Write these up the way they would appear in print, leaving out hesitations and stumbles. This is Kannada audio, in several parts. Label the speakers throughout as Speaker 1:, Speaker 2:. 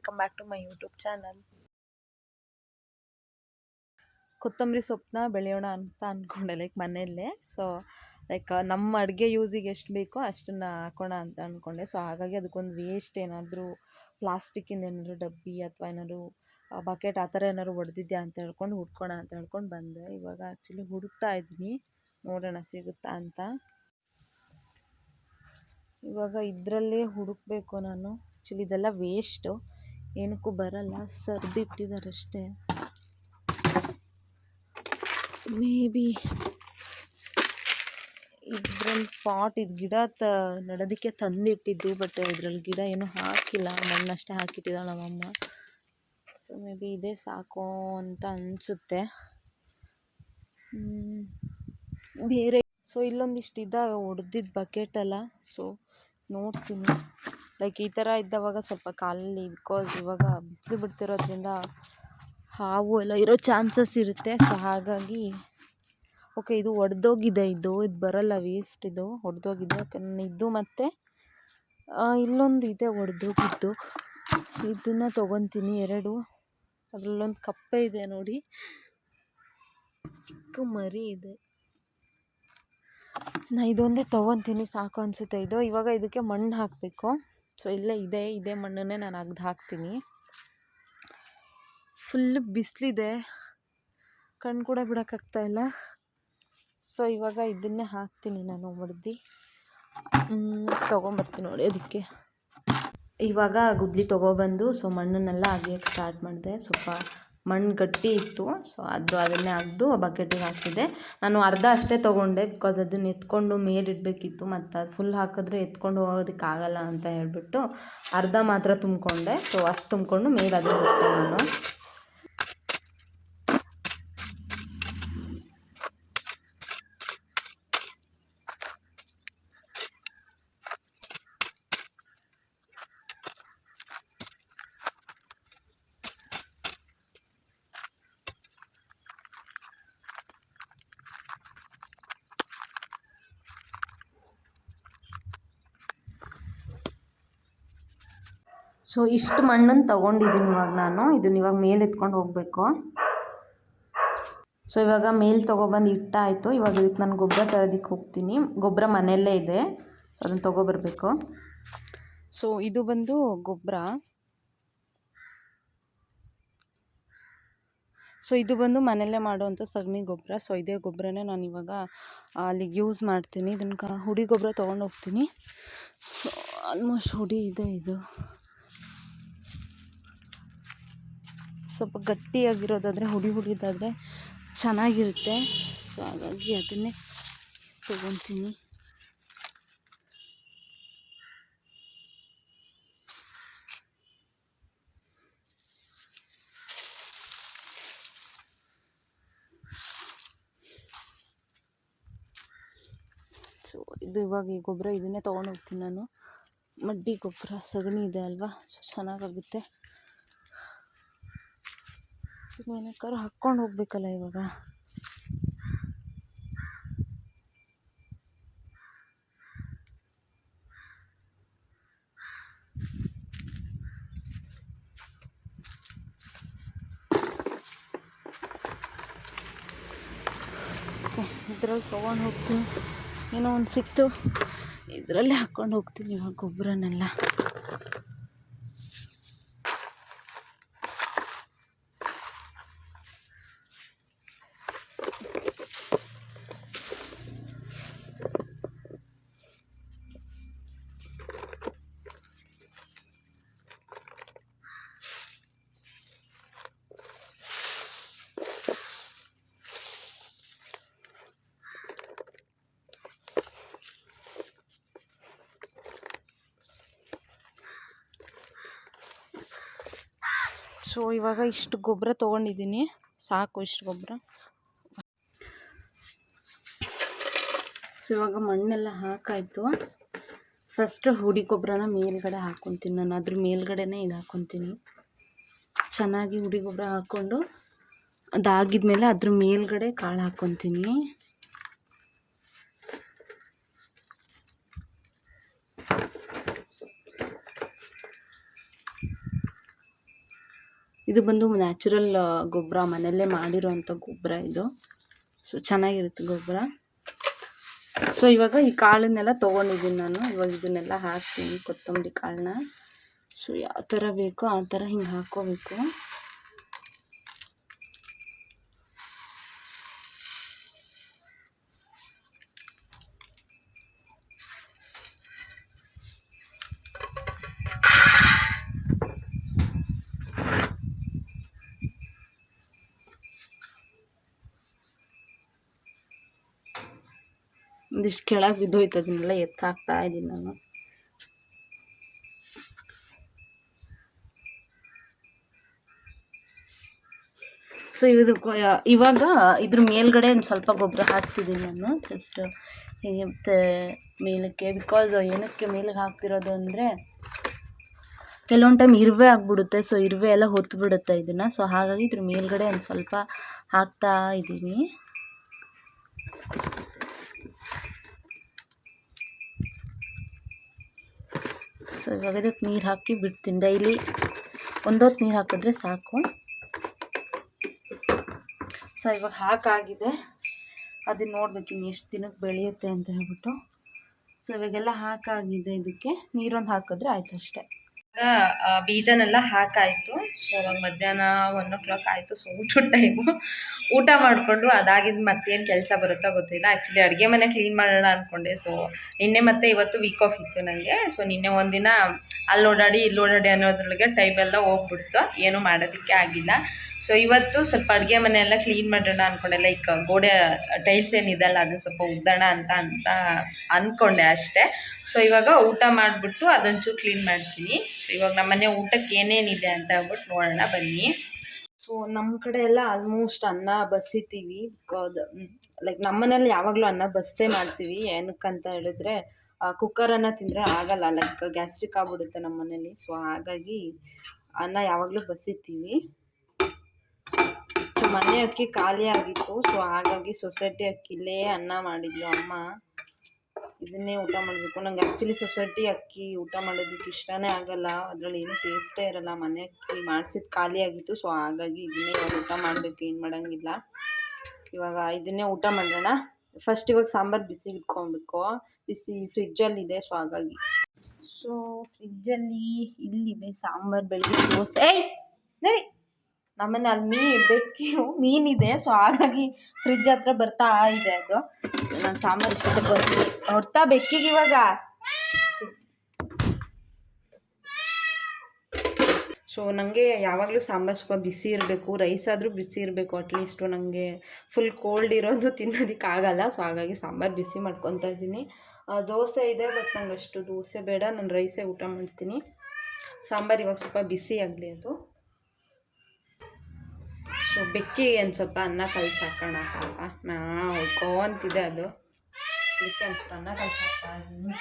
Speaker 1: Welcome back to my YouTube channel. ಕೊತ್ತಂಬರಿ ಸೊಪ್ಪನ್ನ ಬೆಳೆಯೋಣ ಅಂತ ಅಂದ್ಕೊಂಡೆ, ಮನೆಯಲ್ಲೇ. ಸೊ ನಮ್ಮ ಅಡುಗೆ ಯೂಸಿಗೆ ಎಷ್ಟು ಬೇಕೋ ಅಷ್ಟನ್ನು ಹಾಕೋಣ ಅಂತ ಅಂದ್ಕೊಂಡೆ. ಸೊ ಹಾಗಾಗಿ ಅದಕ್ಕೊಂದು ವೇಸ್ಟ್ ಏನಾದರೂ ಪ್ಲಾಸ್ಟಿಕ್ಕಿಂದ ಏನಾದರೂ ಡಬ್ಬಿ ಅಥವಾ ಏನಾದರೂ ಬಕೆಟ್ ಆ ಥರ ಏನಾದ್ರು ಹೊಡೆದಿದ್ಯಾ ಅಂತ ಹೇಳ್ಕೊಂಡು ಹುಡ್ಕೋಣ ಅಂತ ಹೇಳ್ಕೊಂಡು ಬಂದೆ. ಇವಾಗ ಆ್ಯಕ್ಚುಲಿ ಹುಡುಕ್ತಾ ಇದ್ದೀನಿ, ನೋಡೋಣ ಸಿಗುತ್ತಾ ಅಂತ. ಇವಾಗ ಇದರಲ್ಲೇ ಹುಡುಕಬೇಕು ನಾನು. ಆ್ಯಕ್ಚುಲಿ ಇದೆಲ್ಲ ವೇಸ್ಟು, ಏನಕ್ಕೂ ಬರಲ್ಲ, ಸರ್ದಿಟ್ಟಿದ್ದಾರಷ್ಟೇ. ಮೇ ಬಿ ಇದ್ರಲ್ಲಿ ಇದು ಗಿಡ ನೆಡೋದಕ್ಕೆ ತಂದಿಟ್ಟಿದ್ದು, ಬಟ್ ಇದರಲ್ಲಿ ಗಿಡ ಏನೂ ಹಾಕಿಲ್ಲ, ಮಣ್ಣಷ್ಟೇ ಹಾಕಿಟ್ಟಿದ್ದಾಳೆ ನಮ್ಮಮ್ಮ. ಸೊ ಮೇ ಬಿ ಇದೇ ಸಾಕು ಅಂತ ಅನಿಸುತ್ತೆ. ಬೇರೆ ಸೊ ಇಲ್ಲೊಂದಿಷ್ಟು ಇದ್ದಾವೆ ಹೊಡೆದಿದ್ದು ಬಕೆಟೆಲ್ಲ. ಸೊ ನೋಡ್ತೀನಿ, ಈ ಥರ ಇದ್ದವಾಗ ಸ್ವಲ್ಪ ಕಾಲಲ್ಲಿ, ಬಿಕಾಸ್ ಇವಾಗ ಬಿಸಿಲು ಬಿಡ್ತಿರೋದ್ರಿಂದ ಹಾವು ಎಲ್ಲ ಇರೋ ಚಾನ್ಸಸ್ ಇರುತ್ತೆ. ಸೊ ಹಾಗಾಗಿ ಓಕೆ, ಇದು ಒಡೆದೋಗಿದೆ, ಇದು ಬರಲ್ಲ, ವೇಸ್ಟ್ ಇದು ಒಡೆದೋಗಿದೆ. ಇದು ಮತ್ತು ಇಲ್ಲೊಂದು ಇದೆ ಒಡೆದೋಗಿದ್ದು, ಇದನ್ನು ತೊಗೊತೀನಿ 2. ಅದರಲ್ಲೊಂದು ಕಪ್ಪೆ ಇದೆ ನೋಡಿ, ಚಿಕ್ಕ ಮರಿ ಇದೆ. ನಾನು ಇದೊಂದೇ ತೊಗೊತೀನಿ, ಸಾಕು ಅನಿಸುತ್ತೆ ಇದು. ಇವಾಗ ಇದಕ್ಕೆ ಮಣ್ಣು ಹಾಕಬೇಕು. ಸೊ ಇಲ್ಲೇ ಇದೇ ಮಣ್ಣನ್ನೇ ನಾನು ಅಗ್ದು ಹಾಕ್ತೀನಿ. ಫುಲ್ ಬಿಸಿಲಿದೆ, ಕಣ್ಣು ಕೂಡ ಬಿಡೋಕ್ಕಾಗ್ತಾಯಿಲ್ಲ. ಸೊ ಇವಾಗ ಇದನ್ನೇ ಹಾಕ್ತೀನಿ ನಾನು ಹೊಡೆದು. ತೊಗೊಂಬರ್ತೀನಿ ನೋಡಿ ಅದಕ್ಕೆ. ಇವಾಗ ಗುದ್ಲಿ ತೊಗೊಬಂದು ಸೊ ಮಣ್ಣನ್ನೆಲ್ಲ ಅಗಿಯೋಕ್ಕೆ ಸ್ಟಾರ್ಟ್ ಮಾಡಿದೆ. ಸ್ವಲ್ಪ ಮಣ್ಣು ಗಟ್ಟಿ ಇತ್ತು, ಸೊ ಅದನ್ನೇ ಅಗೆದು ಬಕೆಟಿಗೆ ಹಾಕಿದೆ. ನಾನು ಅರ್ಧ ಅಷ್ಟೇ ತೊಗೊಂಡೆ, ಬಿಕಾಸ್ ಅದನ್ನು ಎತ್ಕೊಂಡು ಮೇಲಿಡಬೇಕಿತ್ತು, ಮತ್ತು ಅದು ಫುಲ್ ಹಾಕಿದ್ರೆ ಎತ್ಕೊಂಡು ಹೋಗೋದಕ್ಕಾಗಲ್ಲ ಅಂತ ಹೇಳ್ಬಿಟ್ಟು ಅರ್ಧ ಮಾತ್ರ ತುಂಬಿಕೊಂಡೆ. ಸೊ ಅಷ್ಟು ತುಂಬಿಕೊಂಡು ಮೇಲೆ ಅದನ್ನು ಇಟ್ಟೆ ನಾನು. ಸೊ ಇಷ್ಟು ಮಣ್ಣನ್ನು ತೊಗೊಂಡಿದ್ದೀನಿ ಇವಾಗ ನಾನು. ಇದನ್ನ ಇವಾಗ ಮೇಲೆ ಎತ್ಕೊಂಡು ಹೋಗಬೇಕು. ಸೊ ಇವಾಗ ಮೇಲೆ ತೊಗೊಬಂದು ಇಟ್ಟಾಯಿತು. ಇವಾಗ ಇದಕ್ಕೆ ನಾನು ಗೊಬ್ಬರ ತರೋದಕ್ಕೆ ಹೋಗ್ತೀನಿ. ಗೊಬ್ಬರ ಮನೆಯಲ್ಲೇ ಇದೆ, ಸೊ ಅದನ್ನು ತೊಗೊಬರ್ಬೇಕು. ಸೊ ಇದು ಬಂದು ಗೊಬ್ಬರ. ಸೊ ಇದು ಬಂದು ಮನೆಯಲ್ಲೇ ಮಾಡುವಂಥ ಸಗಣಿ ಗೊಬ್ಬರ. ಸೊ ಇದೇ ಗೊಬ್ಬರನೇ ನಾನು ಇವಾಗ ಅಲ್ಲಿಗೆ ಯೂಸ್ ಮಾಡ್ತೀನಿ. ಇದನ್ನು ಹುಡಿ ಗೊಬ್ಬರ ತೊಗೊಂಡು ಹೋಗ್ತೀನಿ. ಸೊ ಆಲ್ಮೋಸ್ಟ್ ಹುಡಿ ಇದೆ. ಇದು ಸ್ವಲ್ಪ ಗಟ್ಟಿಯಾಗಿರೋದಾದರೆ, ಹುಡಿದಾದರೆ ಚೆನ್ನಾಗಿರುತ್ತೆ. ಸೊ ಹಾಗಾಗಿ ಅದನ್ನೇ ತೊಗೊತೀನಿ. ಸೊ ಇದು ಇವಾಗ ಈ ಗೊಬ್ಬರ ಇದನ್ನೇ ತೊಗೊಂಡು ಹೋಗ್ತೀನಿ ನಾನು. ಮಡ್ಡಿ ಗೊಬ್ಬರ, ಸಗಣಿ ಇದೆ ಅಲ್ವಾ, ಸೊ ಚೆನ್ನಾಗಾಗುತ್ತೆ. ಏನಕ್ಕಾದ್ರೂ ಹಾಕ್ಕೊಂಡು ಹೋಗ್ಬೇಕಲ್ಲ ಇವಾಗ. ಇದರಲ್ಲಿ ತೊಗೊಂಡು ಹೋಗ್ತೀನಿ. ಏನೋ ಒಂದು ಸಿಕ್ತು, ಇದರಲ್ಲಿ ಹಾಕ್ಕೊಂಡು ಹೋಗ್ತೀನಿ ಇವಾಗ ಗೊಬ್ಬರನೆಲ್ಲ. ಸೊ ಇವಾಗ ಇಷ್ಟು ಗೊಬ್ಬರ ತೊಗೊಂಡಿದ್ದೀನಿ, ಸಾಕು ಇಷ್ಟು ಗೊಬ್ಬರ. ಸೊ ಇವಾಗ ಮಣ್ಣೆಲ್ಲ ಹಾಕಾಯಿತು. ಫಸ್ಟ್ ಹುಡಿ ಗೊಬ್ಬರನ ಮೇಲ್ಗಡೆ ಹಾಕ್ಕೊತೀನಿ ನಾನು. ಅದ್ರ ಮೇಲ್ಗಡೆನೇ ಇದು ಹಾಕ್ಕೊತೀನಿ. ಚೆನ್ನಾಗಿ ಹುಡಿ ಗೊಬ್ಬರ ಹಾಕ್ಕೊಂಡು ಅದಾಗಿದ್ಮೇಲೆ ಅದ್ರ ಮೇಲ್ಗಡೆ ಕಾಳು ಹಾಕ್ಕೊತೀನಿ. ಇದು ಬಂದು ನ್ಯಾಚುರಲ್ ಗೊಬ್ಬರ, ಮನೆಯಲ್ಲೇ ಮಾಡಿರೋವಂಥ ಗೊಬ್ಬರ ಇದು. ಸೊ ಚೆನ್ನಾಗಿರುತ್ತೆ ಗೊಬ್ಬರ. ಸೊ ಇವಾಗ ಈ ಕಾಳನ್ನೆಲ್ಲ ತೊಗೊಂಡಿದ್ದೀನಿ ನಾನು. ಇವಾಗ ಇದನ್ನೆಲ್ಲ ಹಾಕ್ತೀನಿ, ಕೊತ್ತಂಬರಿ ಕಾಳನ್ನ. ಸೊ ಯಾವ ಥರ ಬೇಕೋ ಆ ಥರ ಹಿಂಗೆ ಹಾಕ್ಕೋಬೇಕು. ಒಂದಿಷ್ಟು ಕೆಳಗೆ ಬಿದ್ದೋಯ್ತು, ಅದನ್ನೆಲ್ಲ ಎತ್ತು ಹಾಕ್ತಾ ಇದ್ದೀನಿ ನಾನು. ಸೊ ಇವಾಗ ಇದ್ರ ಮೇಲ್ಗಡೆ ಒಂದು ಸ್ವಲ್ಪ ಗೊಬ್ಬರ ಹಾಕ್ತಿದ್ದೀನಿ ನಾನು, ಜಸ್ಟ್ ಮತ್ತೆ ಮೇಲಕ್ಕೆ. ಬಿಕಾಸ್ ಏನಕ್ಕೆ ಮೇಲಕ್ಕೆ ಹಾಕ್ತಿರೋದು ಅಂದರೆ ಕೆಲವೊಂದು ಟೈಮ್ ಇರುವೆ ಆಗಿಬಿಡುತ್ತೆ. ಸೊ ಇರುವೆ ಎಲ್ಲ ಹೊತ್ತು ಬಿಡುತ್ತೆ ಇದನ್ನು. ಸೊ ಹಾಗಾಗಿ ಇದ್ರ ಮೇಲ್ಗಡೆ ಒಂದು ಸ್ವಲ್ಪ ಹಾಕ್ತಾ ಇದ್ದೀನಿ. ಸೊ ಇವಾಗ ಇದಕ್ಕೆ ನೀರು ಹಾಕಿ ಬಿಡ್ತೀನಿ. ಡೈಲಿ ಒಂದೊತ್ತು ನೀರು ಹಾಕಿದ್ರೆ ಸಾಕು. ಸೊ ಇವಾಗ ಹಾಕಾಗಿದೆ, ಅದನ್ನು ನೋಡ್ಬೇಕು ಇನ್ನು ಎಷ್ಟು ದಿನಕ್ಕೆ ಬೆಳೆಯುತ್ತೆ ಅಂತ ಹೇಳ್ಬಿಟ್ಟು. ಸೊ ಇವಾಗೆಲ್ಲ ಹಾಕಾಗಿದೆ, ಇದಕ್ಕೆ ನೀರೊಂದು ಹಾಕಿದ್ರೆ ಆಯ್ತು ಅಷ್ಟೇ. ಬೀಜನೆಲ್ಲ ಹಾಕಾಯಿತು. ಸೊ ಇವಾಗ ಮಧ್ಯಾಹ್ನ 1 o'clock ಆಯಿತು. ಸೊ ಊಟದ ಟೈಮು. ಊಟ ಮಾಡಿಕೊಂಡು ಅದಾಗಿದ್ದು ಮತ್ತೇನು ಕೆಲಸ ಬರುತ್ತೋ ಗೊತ್ತಿಲ್ಲ. ಆ್ಯಕ್ಚುಲಿ ಅಡುಗೆ ಮನೆ ಕ್ಲೀನ್ ಮಾಡೋಣ ಅಂದ್ಕೊಂಡೆ. ಸೊ ನಿನ್ನೆ ಮತ್ತು ಇವತ್ತು ವೀಕ್ ಆಫ್ ಇತ್ತು ನನಗೆ. ಸೊ ನಿನ್ನೆ ಒಂದಿನ ಅಲ್ಲಿ ಓಡಾಡಿ ಇಲ್ಲಿ ಓಡಾಡಿ ಅನ್ನೋದ್ರೊಳಗೆ ಟೈಮೆಲ್ಲ ಹೋಗ್ಬಿಡ್ತು, ಏನೂ ಮಾಡೋದಕ್ಕೆ ಆಗಿಲ್ಲ. ಸೊ ಇವತ್ತು ಸ್ವಲ್ಪ ಅಡುಗೆ ಮನೆಯೆಲ್ಲ ಕ್ಲೀನ್ ಮಾಡೋಣ ಅಂದ್ಕೊಂಡೆ. ಲೈಕ್ ಗೋಡೆ ಟೈಲ್ಸ್ ಏನಿದೆಲ್ಲ ಅದನ್ನು ಸ್ವಲ್ಪ ಉದ್ದೋಣ ಅಂತ ಅಂದ್ಕೊಂಡೆ ಅಷ್ಟೇ. ಸೊ ಇವಾಗ ಊಟ ಮಾಡಿಬಿಟ್ಟು ಅದೊಂಚೂರು ಕ್ಲೀನ್ ಮಾಡ್ತೀನಿ. ಸೊ ಇವಾಗ ನಮ್ಮನೆ ಊಟಕ್ಕೆ ಏನೇನಿದೆ ಅಂತ ಹೇಳ್ಬಿಟ್ಟು ನೋಡೋಣ ಬನ್ನಿ. ಸೊ ನಮ್ಮ ಕಡೆ ಎಲ್ಲ ಆಲ್ಮೋಸ್ಟ್ ಅನ್ನ ಬಸಿತೀವಿ. ಬಿಕಾಸ್ ಲೈಕ್ ನಮ್ಮನೇಲಿ ಯಾವಾಗಲೂ ಅನ್ನ ಬಸ್ಸೇ ಮಾಡ್ತೀವಿ. ಏನಕ್ಕಂತ ಹೇಳಿದ್ರೆ ಕುಕ್ಕರನ್ನು ತಿಂದರೆ ಆಗಲ್ಲ, ಲೈಕ್ ಗ್ಯಾಸ್ಟ್ರಿಕ್ ಆಗ್ಬಿಡುತ್ತೆ ನಮ್ಮ ಮನೇಲಿ. ಸೊ ಹಾಗಾಗಿ ಅನ್ನ ಯಾವಾಗಲೂ ಬಸಿತೀವಿ. ಸೊ ಮನೆ ಅಕ್ಕಿ ಖಾಲಿ ಆಗಿತ್ತು. ಸೊ ಹಾಗಾಗಿ ಸೊಸೈಟಿ ಅಕ್ಕಿಲೇ ಅನ್ನ ಮಾಡಿದ್ಲು ಅಮ್ಮ. ಇದನ್ನೇ ಊಟ ಮಾಡಬೇಕು. ನಂಗೆ ಆ್ಯಕ್ಚುಲಿ ಸೊಸೈಟಿ ಅಕ್ಕಿ ಊಟ ಮಾಡೋದಕ್ಕೆ ಇಷ್ಟನೇ ಆಗಲ್ಲ, ಅದರಲ್ಲಿ ಏನೂ ಟೇಸ್ಟೇ ಇರೋಲ್ಲ. ಮನೆ ಅಕ್ಕಿ ಮಾಡಿಸಿದ್ದು ಖಾಲಿ ಆಗಿತ್ತು. ಸೊ ಹಾಗಾಗಿ ಇದನ್ನೇ ಇವಾಗ ಊಟ ಮಾಡಬೇಕು, ಏನು ಮಾಡೋಂಗಿಲ್ಲ. ಇವಾಗ ಇದನ್ನೇ ಊಟ ಮಾಡೋಣ. ಫಸ್ಟ್ ಇವಾಗ ಸಾಂಬಾರು ಬಿಸಿ ಇಟ್ಕೊಬೇಕು. ಬಿಸಿ ಫ್ರಿಜ್ಜಲ್ಲಿದೆ. ಸೊ ಹಾಗಾಗಿ ಸೊ ಫ್ರಿಜ್ಜಲ್ಲಿ ಇಲ್ಲಿದೆ ಸಾಂಬಾರು. ಬೆಳಗ್ಗೆ ದೋಸೆ ನಡಿ ನಮ್ಮನೆ ಅಲ್ಲಿ ಮೀನಿದೆ. ಸೊ ಹಾಗಾಗಿ ಫ್ರಿಜ್ ಹತ್ರ ಬರ್ತಾ ಇದೆ ಅದು. ನಾನು ಸಾಂಬಾರು ಇಷ್ಟೊತ್ತಿಗೆ ಬರ್ತೀನಿ. ನೋಡ್ತಾ ಬೆಕ್ಕಿಗೆ ಇವಾಗ. ಸೊ ನನಗೆ ಯಾವಾಗಲೂ ಸಾಂಬಾರು ಸ್ವಲ್ಪ ಬಿಸಿ ಇರಬೇಕು, ರೈಸ್ ಆದರೂ ಬಿಸಿ ಇರಬೇಕು. ಅಟ್ಲೀಸ್ಟು ನನಗೆ ಫುಲ್ ಕೋಲ್ಡ್ ಇರೋದು ತಿನ್ನೋದಕ್ಕಾಗಲ್ಲ. ಸೊ ಹಾಗಾಗಿ ಸಾಂಬಾರು ಬಿಸಿ ಮಾಡ್ಕೊತಾ ಇದ್ದೀನಿ. ದೋಸೆ ಇದೆ, ಬಟ್ ನಂಗೆ ಅಷ್ಟು ದೋಸೆ ಬೇಡ, ನಾನು ರೈಸೇ ಊಟ ಮಾಡ್ತೀನಿ. ಸಾಂಬಾರು ಇವಾಗ ಸ್ವಲ್ಪ ಬಿಸಿ ಆಗಲಿ ಅದು. ಸೊ ಬೆಕ್ಕಿಗೆ ಒಂದು ಸ್ವಲ್ಪ ಅನ್ನ ಕಲಸಿ ಹಾಕೋಣ. ಪಾಪ ಹೊಯ್ಕೊಂತಿದೆ ಅದು, ಅದಕ್ಕೆ ಒಂದು ಸ್ವಲ್ಪ ಅನ್ನ ಕಲಸಿ ಹಾಕ್ತಾ ಇದ್ದೀನಿ.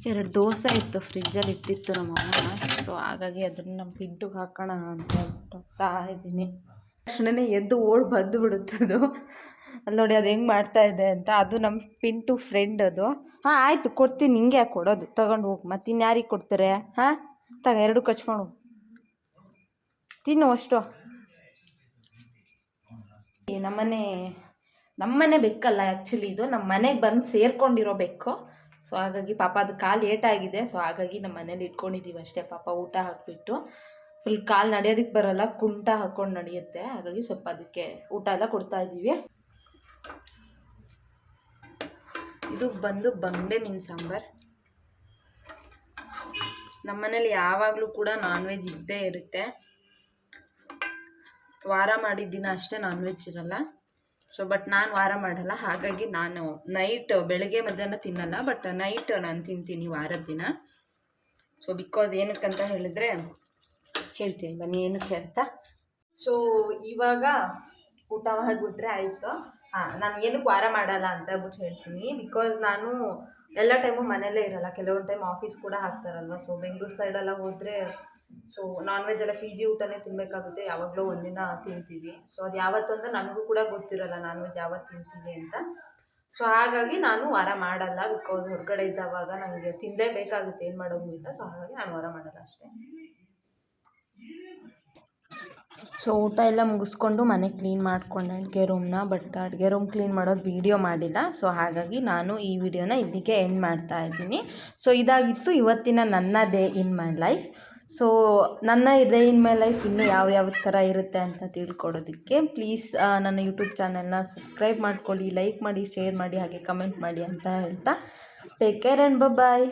Speaker 1: 2 ದೋಸೆ ಇತ್ತು ಫ್ರಿಜ್ಜಲ್ಲಿ ಇಟ್ಟಿತ್ತು ನಮ್ಮಮ್ಮ. ಸೊ ಹಾಗಾಗಿ ಅದನ್ನು ನಮ್ಮ ಪಿಂಟುಗೆ ಹಾಕೋಣ ಅಂತ ಹೋಗ್ತಾ ಇದ್ದೀನಿ. ತಕ್ಷಣವೇ ಎದ್ದು ಬಂದು ಬಿಡುತ್ತದು. ಅಲ್ಲಿ ನೋಡಿ ಅದು ಹೆಂಗೆ ಮಾಡ್ತಾ ಇದೆ ಅಂತ. ಅದು ನಮ್ಮ ಪಿಂಟು ಫ್ರೆಂಡ್ ಅದು. ಹಾಂ ಆಯಿತು ಕೊಡ್ತೀನಿ, ನಿಂಗೆ ಯಾಕೆ ಕೊಡೋದು, ತಗೊಂಡು ಹೋಗಿ. ಮತ್ತು ಇನ್ಯಾರಿಗೆ ಕೊಡ್ತಾರೆ? ಹಾಂ 2 ಕಚ್ಕೊಂಡು ಹೋಗು, ತಿನ್ನು ಅಷ್ಟು. ನಮ್ಮನೆ ಬೆಕ್ಕಲ್ಲ ಆ್ಯಕ್ಚುಲಿ, ಇದು ನಮ್ಮ ಮನೆಗೆ ಬಂದು ಸೇರ್ಕೊಂಡಿರೋ ಬೆಕ್ಕು. ಸೊ ಹಾಗಾಗಿ ಪಾಪ ಅದು ಕಾಲು ಏಟಾಗಿದೆ. ಸೊ ಹಾಗಾಗಿ ನಮ್ಮ ಮನೇಲಿ ಇಟ್ಕೊಂಡಿದ್ದೀವಿ ಅಷ್ಟೇ. ಪಾಪ ಊಟ ಹಾಕಿಬಿಟ್ಟು ಫುಲ್ ಕಾಲು ನಡೆಯೋದಕ್ಕೆ ಬರೋಲ್ಲ, ಕುಂಟ ಹಾಕ್ಕೊಂಡು ನಡೆಯುತ್ತೆ. ಹಾಗಾಗಿ ಸ್ವಲ್ಪ ಅದಕ್ಕೆ ಊಟ ಎಲ್ಲ ಕೊಡ್ತಾಯಿದ್ದೀವಿ. ಇದು ಬಂದು ಬಂಗಡೆ ಮೀನು ಸಾಂಬಾರು. ನಮ್ಮನೇಲಿ ಯಾವಾಗಲೂ ಕೂಡ ನಾನ್ ವೆಜ್ ಇದ್ದೇ ಇರುತ್ತೆ. ವಾರ ಮಾಡಿದ ದಿನ ಅಷ್ಟೇ ನಾನ್ ವೆಜ್ ಇರಲ್ಲ. ಸೊ ಬಟ್ ನಾನು ವಾರ ಮಾಡಲ್ಲ, ಹಾಗಾಗಿ ನಾನು ನೈಟ್ ಬೆಳಗ್ಗೆ ಮಧ್ಯಾಹ್ನ ತಿನ್ನಲ್ಲ, ಬಟ್ ನೈಟ್ ನಾನು ತಿಂತೀನಿ ವಾರದ ದಿನ. ಸೊ ಬಿಕಾಸ್ ಏನಕ್ಕಂತ ಹೇಳಿದ್ರೆ ಹೇಳ್ತೀನಿ ಬನ್ನಿ ಏನಕ್ಕೆ ಅಂತ. ಸೊ ಇವಾಗ ಊಟ ಮಾಡಿಬಿಟ್ರೆ ಆಯಿತು. ನಾನು ಏನಕ್ಕೆ ವಾರ ಮಾಡಲ್ಲ ಅಂತ ಹೇಳ್ಬಿಟ್ಟು ಹೇಳ್ತೀನಿ. ಬಿಕಾಸ್ ನಾನು ಎಲ್ಲ ಟೈಮು ಮನೆಯಲ್ಲೇ ಇರಲ್ಲ, ಕೆಲವೊಂದು ಟೈಮ್ ಆಫೀಸ್ ಕೂಡ ಹಾಕ್ತಾರಲ್ವ. ಸೊ ಬೆಂಗಳೂರು ಸೈಡೆಲ್ಲ ಹೋದರೆ ಸೊ ನಾನ್ ವೆಜ್ ಎಲ್ಲ PG ಊಟನೇ ತಿನ್ನಬೇಕಾಗುತ್ತೆ. ಯಾವಾಗಲೂ ಒಂದಿನ ತಿಂತೀವಿ. ಸೊ ಅದು ಯಾವತ್ತು ಅಂತ ನನಗೂ ಕೂಡ ಗೊತ್ತಿರಲ್ಲ ನಾನ್ ವೆಜ್ ಯಾವತ್ತು ತಿಂತೀವಿ ಅಂತ. ಸೊ ಹಾಗಾಗಿ ನಾನು ವಾರ ಮಾಡಲ್ಲ. ಬಿಕಾಸ್ ಹೊರಗಡೆ ಇದ್ದಾವಾಗ ನನಗೆ ತಿನ್ನಲೇಬೇಕಾಗುತ್ತೆ, ಏನು ಮಾಡೋಂಗಿಲ್ಲ. ಸೊ ಹಾಗಾಗಿ ನಾನು ವಾರ ಮಾಡಲ್ಲ ಅಷ್ಟೇ. ಸೊ ಊಟ ಎಲ್ಲ ಮುಗಿಸ್ಕೊಂಡು ಮನೆ ಕ್ಲೀನ್ ಮಾಡಿಕೊಂಡೆ ಅಡುಗೆ ರೂಮ್ನ. ಬಟ್ ಅಡುಗೆ ರೂಮ್ ಕ್ಲೀನ್ ಮಾಡೋದು ವೀಡಿಯೋ ಮಾಡಿಲ್ಲ. ಸೊ ಹಾಗಾಗಿ ನಾನು ಈ ವಿಡಿಯೋನ ಇಲ್ಲಿಗೆ ಎಂಡ್ ಮಾಡ್ತಾ ಇದ್ದೀನಿ. ಸೊ ಇದಾಗಿತ್ತು ಇವತ್ತಿನ ನನ್ನ day in my life. So ನನ್ನ ಡೇ ಇನ್ ಮೈ ಲೈಫ್ ಇನ್ನೂ ಯಾವ ಥರ ಇರುತ್ತೆ ಅಂತ ತಿಳ್ಕೊಡೋದಕ್ಕೆ ಪ್ಲೀಸ್ ನನ್ನ ಯೂಟ್ಯೂಬ್ ಚಾನಲ್ನ ಸಬ್ಸ್ಕ್ರೈಬ್ ಮಾಡ್ಕೊಳ್ಳಿ, ಲೈಕ್ ಮಾಡಿ, ಶೇರ್ ಮಾಡಿ, ಹಾಗೆ ಕಮೆಂಟ್ ಮಾಡಿ ಅಂತ ಹೇಳ್ತಾ ಟೇಕ್ ಕೇರ್ ಆ್ಯಂಡ್ ಬಾಯ್.